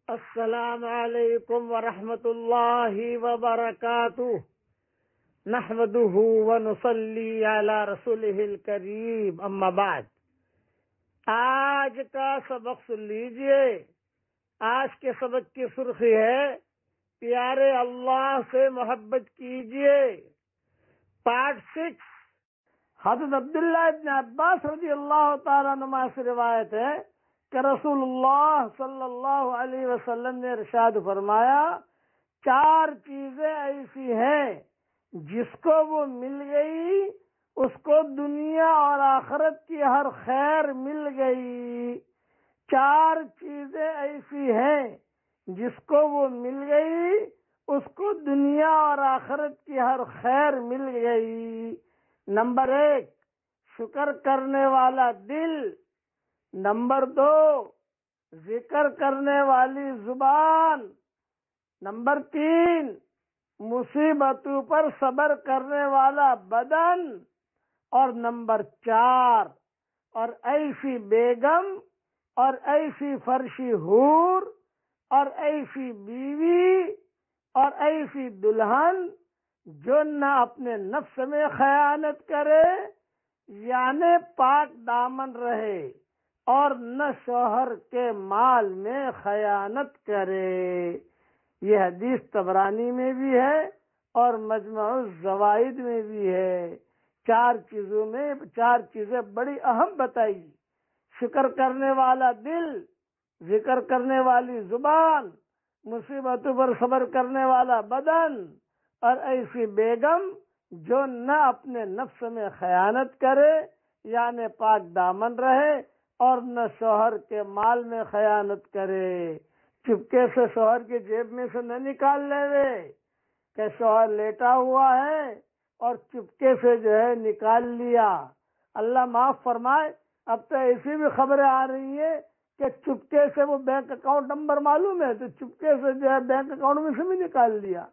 السلام علیکم ورحمۃ اللہ وبرکاتہ نحمده ونصلی علی رسولہ الکریم اما بعد۔ آج کا سبق سن لیجئے۔ آج کے سبق کی سرخی ہے پیارے اللہ سے محبت کیجئے۔ پارٹ 6۔ حضرت عبداللہ ابن عباس رضی اللہ تعالیٰ عنہ سے روایت ہے کہ رسول اللہ صلی اللہ علیہ وسلم نے ارشاد فرمایا، 4 چیزیں ایسی ہیں جس کو وہ مل گئی اس کو دنیا اور آخرت کی ہر خیر مل گئی۔ 4 چیزیں ایسی ہیں جس کو وہ مل گئی اس کو دنیا اور آخرت کی ہر خیر مل گئی۔ نمبر 1، شکر کرنے والا دل۔ نمبر 2، ذکر کرنے والی زبان۔ نمبر 3، مصیبتوں پر صبر کرنے والا بدن۔ اور نمبر 4، اور ایسی بیگم اور ایسی فرشی حور اور ایسی بیوی اور ایسی دلہن جو نہ اپنے نفس میں خیانت کرے یعنی پاک دامن رہے اور نہ شوہر کے مال میں خیانت کرے۔ یہ حدیث طبرانی میں بھی ہے اور مجمع الزوائد میں بھی ہے۔ 4 چیزیں بڑی اہم بتائی۔ شکر کرنے والا دل، ذکر کرنے والی زبان، مصیبتوں پر صبر کرنے والا بدن اور ایسی بیگم جو نہ اپنے نفس میں خیانت کرے یعنی پاک دامن رہے اور نہ شوہر کے مال میں خیانت کرے۔ چپکے سے شوہر کی جیب میں سے نہ نکال لے کہ شوہر لیٹا ہوا ہے اور چپکے سے جو ہے نکال لیا۔ اللہ معاف فرمائے، اب تو ایسی بھی خبریں آ رہی ہیں کہ چپکے سے وہ بینک اکاؤنٹ نمبر معلوم ہے تو چپکے سے جو ہے بینک اکاؤنٹ میں سے بھی نکال لیا۔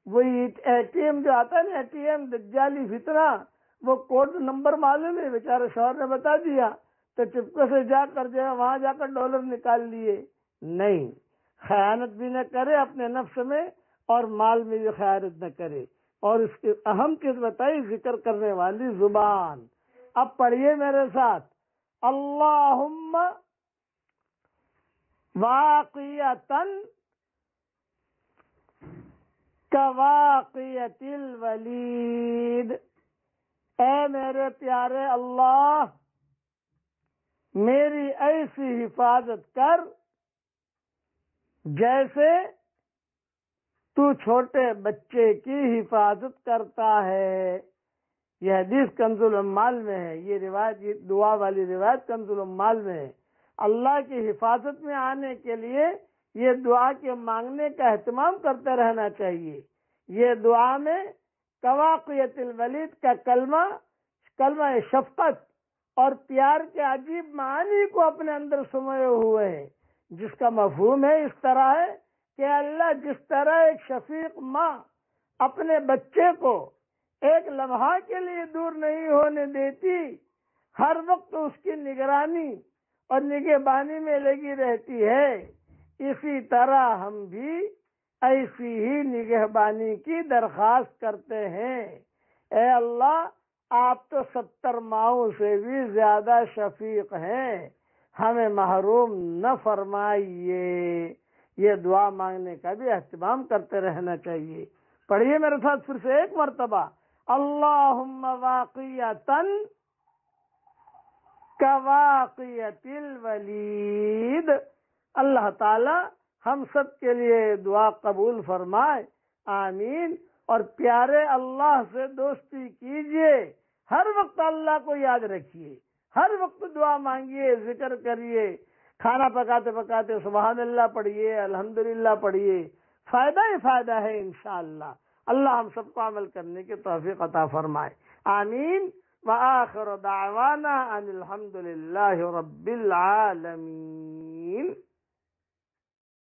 وہی اے ٹی ایم جو آتا ہے نا، اے ٹی ایم دجالی فتنہ، وہ کوڈ نمبر معلوم ہے، بیچارے شوہر نے بتا دیا تو چپکے سے جا کر جو ہے وہاں جا کر ڈالر نکال لیے۔ نہیں، خیانت بھی نہ کرے اپنے نفس میں اور مال میں بھی خیانت نہ کرے۔ اور اس کی اہم چیز بتائی، ذکر کرنے والی زبان۔ اب پڑھیے میرے ساتھ، اللہم واقعتاً کواقعت الولید۔ اے میرے پیارے اللہ، میری ایسی حفاظت کر جیسے تو چھوٹے بچے کی حفاظت کرتا ہے۔ یہ حدیث کنز العمال میں ہے، یہ روایت، یہ دعا والی روایت کنز العمال میں ہے۔ اللہ کی حفاظت میں آنے کے لیے یہ دعا کے مانگنے کا اہتمام کرتے رہنا چاہیے۔ یہ دعا میں کواقعت الولید کا کلمہ شفقت اور پیار کے عجیب معانی کو اپنے اندر سموئے ہوئے ہیں، جس کا مفہوم ہے اس طرح ہے کہ اللہ جس طرح ایک شفیق ماں اپنے بچے کو ایک لمحہ کے لیے دور نہیں ہونے دیتی، ہر وقت اس کی نگرانی اور نگہبانی میں لگی رہتی ہے، اسی طرح ہم بھی ایسی ہی نگہبانی کی درخواست کرتے ہیں۔ اے اللہ، آپ تو 70 ماؤں سے بھی زیادہ شفیق ہیں، ہمیں محروم نہ فرمائیے۔ یہ دعا مانگنے کا بھی اہتمام کرتے رہنا چاہیے۔ پڑھیے میرے ساتھ پھر سے ایک مرتبہ، اللہم واقعتاً کواقعت الولید۔ اللہ تعالی ہم سب کے لیے دعا قبول فرمائے، آمین۔ اور پیارے اللہ سے دوستی کیجئے، ہر وقت اللہ کو یاد رکھیے، ہر وقت دعا مانگیے، ذکر کریے، کھانا پکاتے پکاتے سبحان اللہ پڑھیے، الحمدللہ پڑھیے، فائدہ ہی فائدہ ہے انشاءاللہ۔ اللہ ہم سب کو عمل کرنے کی توفیق عطا فرمائے، آمین۔ وآخر دعوانا ان الحمدللہ رب العالمین۔